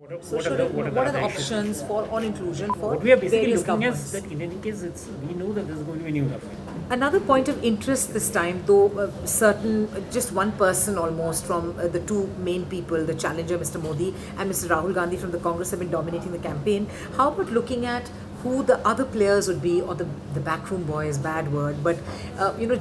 What are the options for on inclusion for What we are basically various looking at governments? is that in any case, we know that this is going to be a new government. Another point of interest this time, though, just one person almost from the two main people, the challenger Mr. Modi and Mr. Rahul Gandhi from the Congress, have been dominating the campaign. How about looking at who the other players would be, or the backroom boys, bad word, but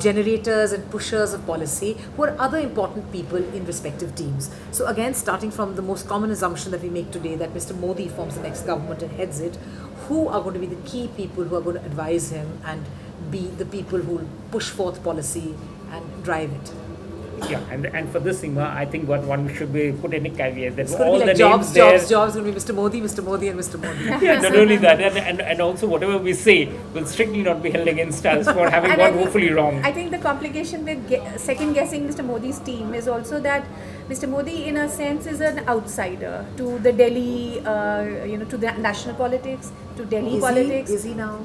generators and pushers of policy, who are other important people in respective teams. So again, starting from the most common assumption that we make today, that Mr. Modi forms the next government and heads it, who are going to be the key people who are going to advise him and be the people who will push forth policy and drive it? Yeah, and for this, Seema, I think what one should be put in a caveat that It's going all to be like the names jobs going to be Mr. Modi, and Mr. Modi. Yeah, not only that, and also whatever we say will strictly not be held against us for having And gone woefully wrong. I think the complication with second guessing Mr. Modi's team is also that Mr. Modi, in a sense, is an outsider to the Delhi, to the national politics, to Delhi politics. Is he now?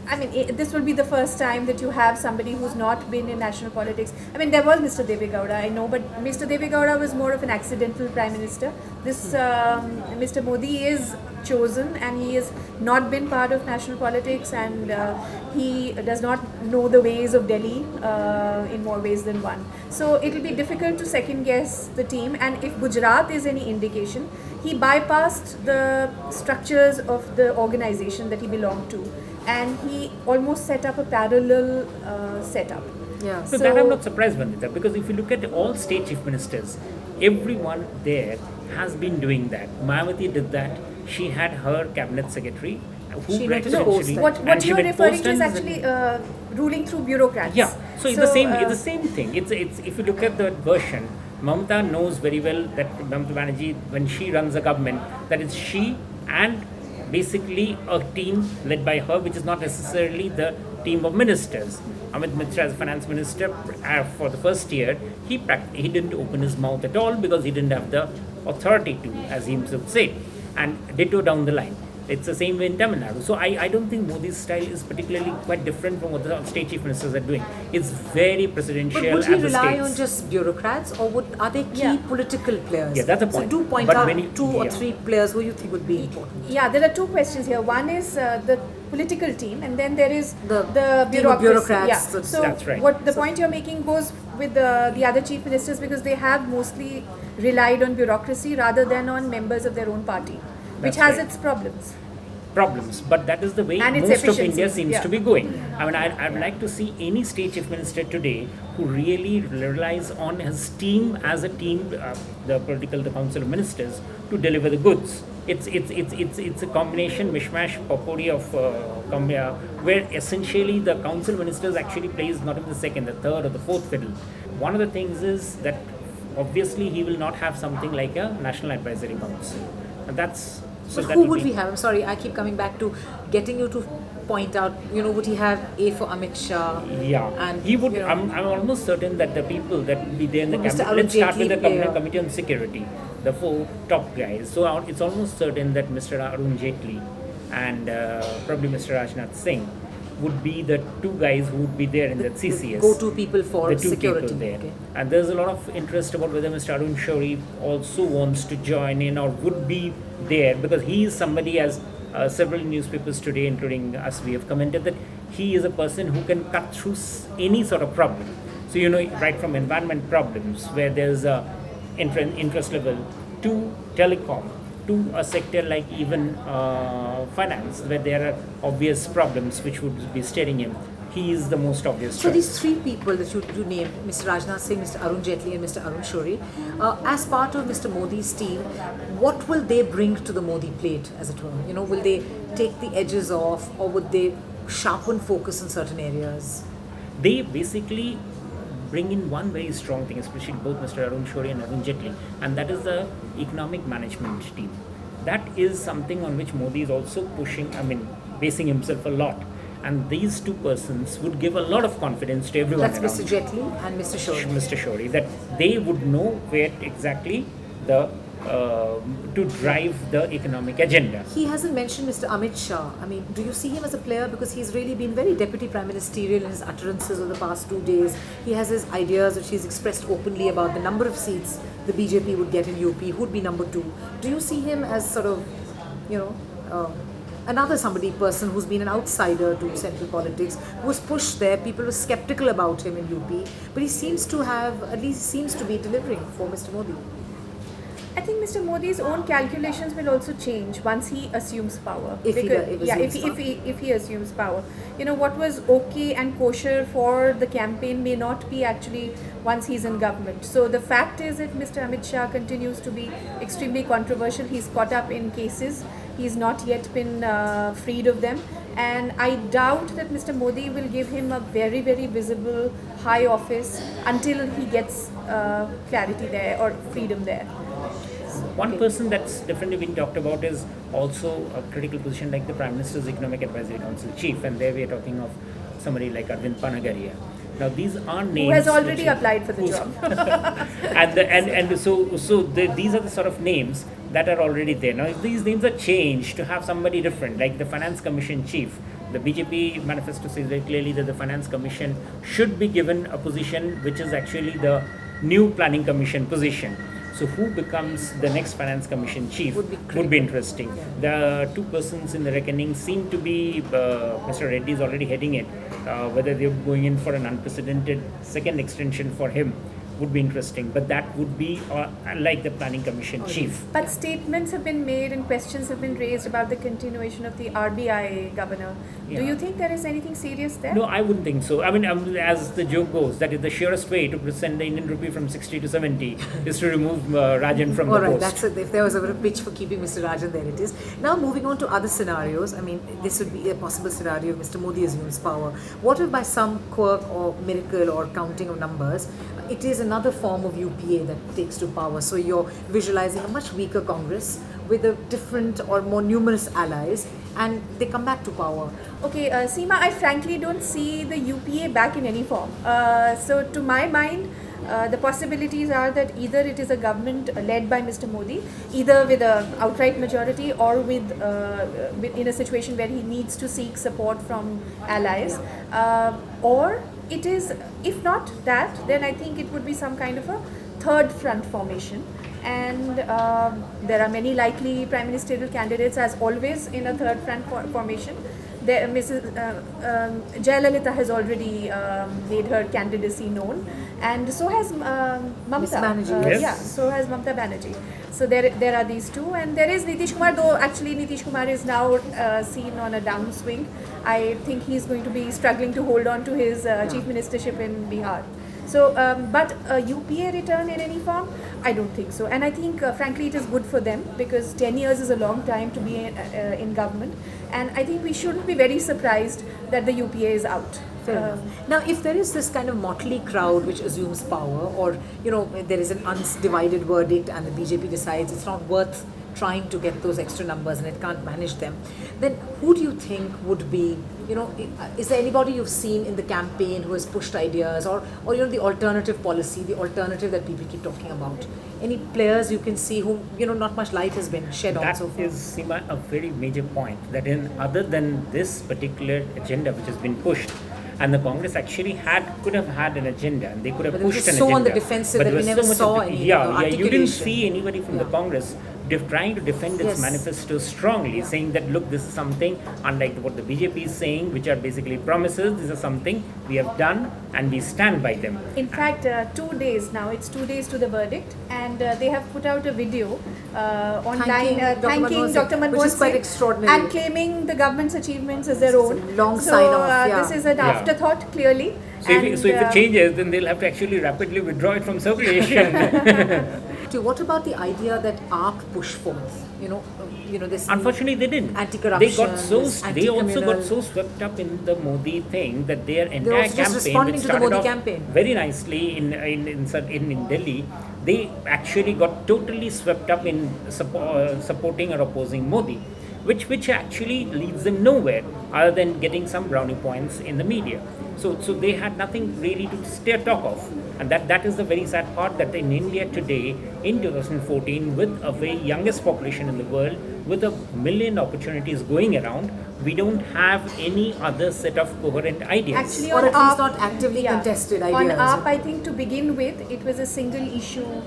I mean, this will be the first time that you have somebody who's not been in national politics. I mean, there was Mr. Deve Gowda, I know, but Mr. Deve Gowda was more of an accidental prime minister. This Mr. Modi is chosen, and he has not been part of national politics, and he does not know the ways of Delhi in more ways than one. So it will be difficult to second guess the team, and if Gujarat is any indication, he bypassed the structures of the organization that he belonged to, and he almost set up a parallel setup. Yeah. So that I'm not surprised, Vandita, because if you look at all state chief ministers, everyone there has been doing that. Mayawati did that. She had her cabinet secretary who She went went to post essentially- What and she you are went referring to is post-ends actually ruling through bureaucrats. Yeah, so it's the same. It's the same thing. It's if you look at the version, Mamata knows very well that Mamata Banerjee, when she runs a government, that it's she and basically a team led by her, which is not necessarily the team of ministers. Amit Mishra as finance minister for the first year, he didn't open his mouth at all because he didn't have the authority to, as he himself said, and ditto down the line. It's the same way in Tamil Nadu. So I don't think Modi's style is particularly quite different from what the state chief ministers are doing. It's very presidential. But would he at the rely states. on just bureaucrats, or are they key political players? Yeah, that's a point. So do point But out when you- two or yeah. three players who you think would be important. Yeah, there are two questions here. One is the political team, and then there is The the team of bureaucracy. bureaucrats, Yeah. So That's right. what the point you're making goes with the other chief ministers, because they have mostly relied on bureaucracy rather than on members of their own party, which That's has right. its problems. But that is the way And its most of efficiency, India seems yeah. to be going. I mean, I would like to see any state chief minister today who really relies on his team as a team, the council of ministers, to deliver the goods. It's a combination mishmash potpourri of where essentially the council of ministers actually plays not even the second, the third, or the fourth fiddle. One of the things is that obviously he will not have something like a national advisory council, and that's. So But that who will would be- we have? I'm sorry, I keep coming back to getting you to point out, would he have A for Amit Shah? Yeah, And, he would. I'm almost certain that the people that will be there in the Mr. cabinet. Arun Let's start with the Jaitley, cabinet yeah. committee on security, the four top guys. So it's almost certain that Mr. Arun Jaitley and probably Mr. Rajnath Singh would be the two guys who would be there in that CCS. Go-to people for The two security. people there. Okay. And there's a lot of interest about whether Mr. Arun Shourie also wants to join in or would be there, because he is somebody, as several newspapers today, including us, we have commented that he is a person who can cut through any sort of problem. So, right from environment problems where there's a interest level to telecom, to a sector like even finance, where there are obvious problems which would be staring him. He is the most obvious So choice. these three people that you named, Mr. Rajnath Singh, Mr. Arun Jaitley and Mr. Arun Shourie, as part of Mr. Modi's team, what will they bring to the Modi plate, as it were? Will they take the edges off, or would they sharpen focus in certain areas? They basically bring in one very strong thing, especially both Mr. Arun Shourie and Arun Jaitley, and that is the economic management team. That is something on which Modi is also basing himself a lot. And these two persons would give a lot of confidence to everyone That's around. Mr. Jaitley and Mr. Shourie. Mr. Shourie, that they would know where exactly to drive the economic agenda. He hasn't mentioned Mr. Amit Shah. Do you see him as a player? Because he's really been very deputy prime ministerial in his utterances over the past 2 days. He has his ideas which he's expressed openly about the number of seats the BJP would get in UP, who'd be number 2. Do you see him as sort of, another person who's been an outsider to central politics, who was pushed there? People were skeptical about him in UP, but he seems to have, at least seems to be delivering for Mr. Modi. I think Mr. Modi's own calculations will also change once he assumes power. If he assumes power. What was okay and kosher for the campaign may not be actually once he's in government. So the fact is that Mr. Amit Shah continues to be extremely controversial. He's caught up in cases. He's not yet been freed of them. And I doubt that Mr. Modi will give him a very, very visible high office until he gets clarity there or freedom there. One person that's definitely been talked about is also a critical position like the Prime Minister's Economic Advisory Council chief, and there we are talking of somebody like Arvind Panagaria. Now these are names who has already applied for the job. These are the sort of names that are already there. Now if these names are changed to have somebody different, like the Finance Commission chief, the BJP manifesto says very clearly that the Finance Commission should be given a position which is actually the new Planning Commission position. So who becomes the next Finance Commission chief would be interesting. The two persons in the reckoning seem to be, Mr. Reddy is already heading it. Whether they're going in for an unprecedented second extension for him would be interesting. But that would be like the Planning Commission chief. But statements have been made and questions have been raised about the continuation of the RBI governor. Do you think there is anything serious there? No, I wouldn't think so. I mean, as the joke goes, that is the surest way to send the Indian rupee from 60 to 70 is to remove Rajan from the post. All right, that's it. If there was a pitch for keeping Mr. Rajan, there it is. Now moving on to other scenarios. I mean, this would be a possible scenario if Mr. Modi assumes power. What if by some quirk or miracle or counting of numbers, it is another form of UPA that takes to power? So you're visualizing a much weaker Congress with a different or more numerous allies, and they come back to power. Okay, Seema, I frankly don't see the UPA back in any form. So to my mind, the possibilities are that either it is a government led by Mr. Modi, either with an outright majority or with in a situation where he needs to seek support from allies, or it is, if not that, then I think it would be some kind of a third front formation. And there are many likely prime ministerial candidates, as always in a third front formation. Mrs. Jayalalitha has already made her candidacy known, and so has Mamata. So has Mamata Banerjee. So there are these two, and there is Nitish Kumar, though actually Nitish Kumar is now seen on a downswing. I think he's going to be struggling to hold on to his chief ministership in Bihar. So, but a UPA return in any form, I don't think so. And I think, frankly, it is good for them because 10 years is a long time to be in government. And I think we shouldn't be very surprised that the UPA is out. Now, if there is this kind of motley crowd which assumes power, or there is an undivided verdict and the BJP decides it's not worth trying to get those extra numbers and it can't manage them, then who do you think would be, is there anybody you've seen in the campaign who has pushed ideas, or the alternative policy, the alternative that people keep talking about? Any players you can see who, not much light has been shed on so far? That is, Seema, a very major point, that other than this particular agenda which has been pushed, and the Congress actually could have had an agenda, and they could have pushed an agenda. So on the defensive that we never saw any you didn't see anybody from the Congress trying to defend its manifesto strongly, saying that, look, this is something, unlike what the BJP is saying, which are basically promises, this is something we have done and we stand by them. In fact, 2 days now, it's 2 days to the verdict, and they have put out a video online thanking Dr. Manmohan Singh, which is quite extraordinary, and claiming the government's achievements as their own. Long sign off. This is an afterthought, clearly. So if it changes, then they'll have to actually rapidly withdraw it from circulation. What about the idea that AAP push forth? This. Unfortunately, they didn't. Anti-corruption. They also got so swept up in the Modi thing that their entire campaign, which started off very nicely in Delhi, they actually got totally swept up in supporting or opposing Modi, which actually leads them nowhere other than getting some brownie points in the media. So they had nothing really to talk of. And that is the very sad part, that in India today, in 2014, with a very youngest population in the world, with 1 million opportunities going around, we don't have any other set of coherent ideas. Actually, or at least not actively contested ideas. On AAP, I think to begin with, it was a single issue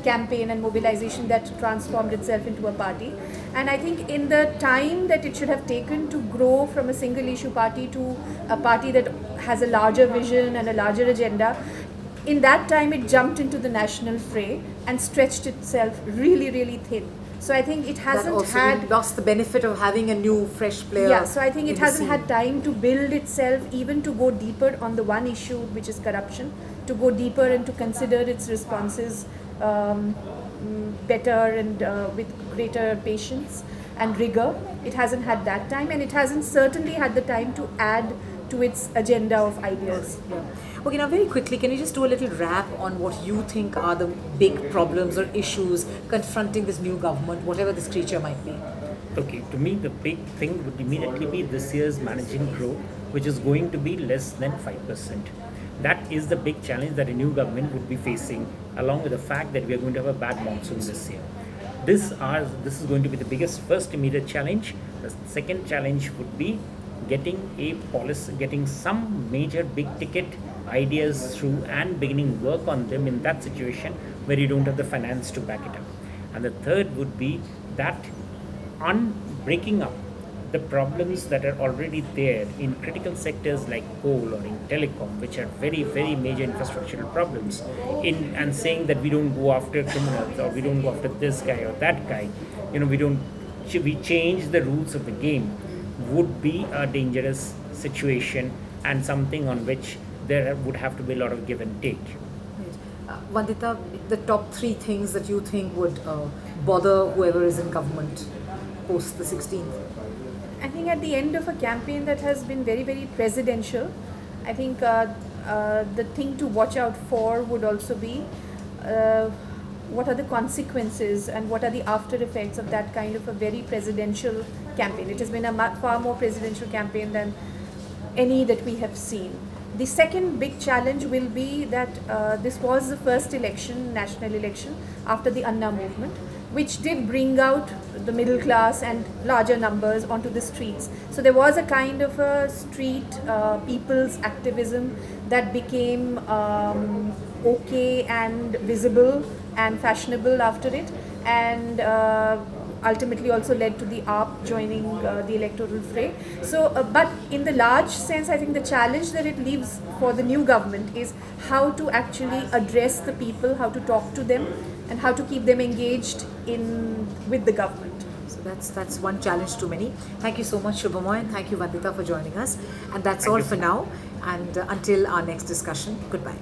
campaign and mobilization that transformed itself into a party. And I think in the time that it should have taken to grow from a single issue party to a party that has a larger vision and a larger agenda, in that time it jumped into the national fray and stretched itself really, really thin. So I think it That hasn't also had lost the benefit of having a new, fresh player. yeah, so I think in it the hasn't scene. had time to build itself, even to go deeper on the one issue, which is corruption, to go deeper and to consider its responses better and with greater patience and rigor. It hasn't had that time, and it hasn't certainly had the time to add to its agenda of ideas. Yeah. Okay, now very quickly, can you just do a little wrap on what you think are the big problems or issues confronting this new government, whatever this creature might be? Okay, to me, the big thing would immediately be this year's managing growth, which is going to be less than 5%. That is the big challenge that a new government would be facing, along with the fact that we are going to have a bad monsoon this year. This is going to be the biggest first immediate challenge. The second challenge would be getting a policy, getting some major big ticket ideas through and beginning work on them in that situation where you don't have the finance to back it up. And the third would be that on breaking up the problems that are already there in critical sectors like coal or in telecom, which are very, very major infrastructural problems, and saying that we don't go after criminals or we don't go after this guy or that guy, we change the rules of the game, would be a dangerous situation and something on which there would have to be a lot of give and take. Vandita, the top 3 things that you think would bother whoever is in government post the 16th? I think at the end of a campaign that has been very, very presidential, I think the thing to watch out for would also be what are the consequences and what are the after effects of that kind of a very presidential campaign. It has been a far more presidential campaign than any that we have seen. The second big challenge will be that this was the first election, national election, after the Anna movement, which did bring out the middle class and larger numbers onto the streets. So there was a kind of a street people's activism that became okay and visible and fashionable after it, and ultimately also led to the AAP joining the electoral fray. So, but in the large sense, I think the challenge that it leaves for the new government is how to actually address the people, how to talk to them, and how to keep them engaged with the government. So that's one challenge too many. Thank you so much, Shubhomoy, and thank you, Vandita, for joining us. And that's all for now. And until our next discussion, goodbye.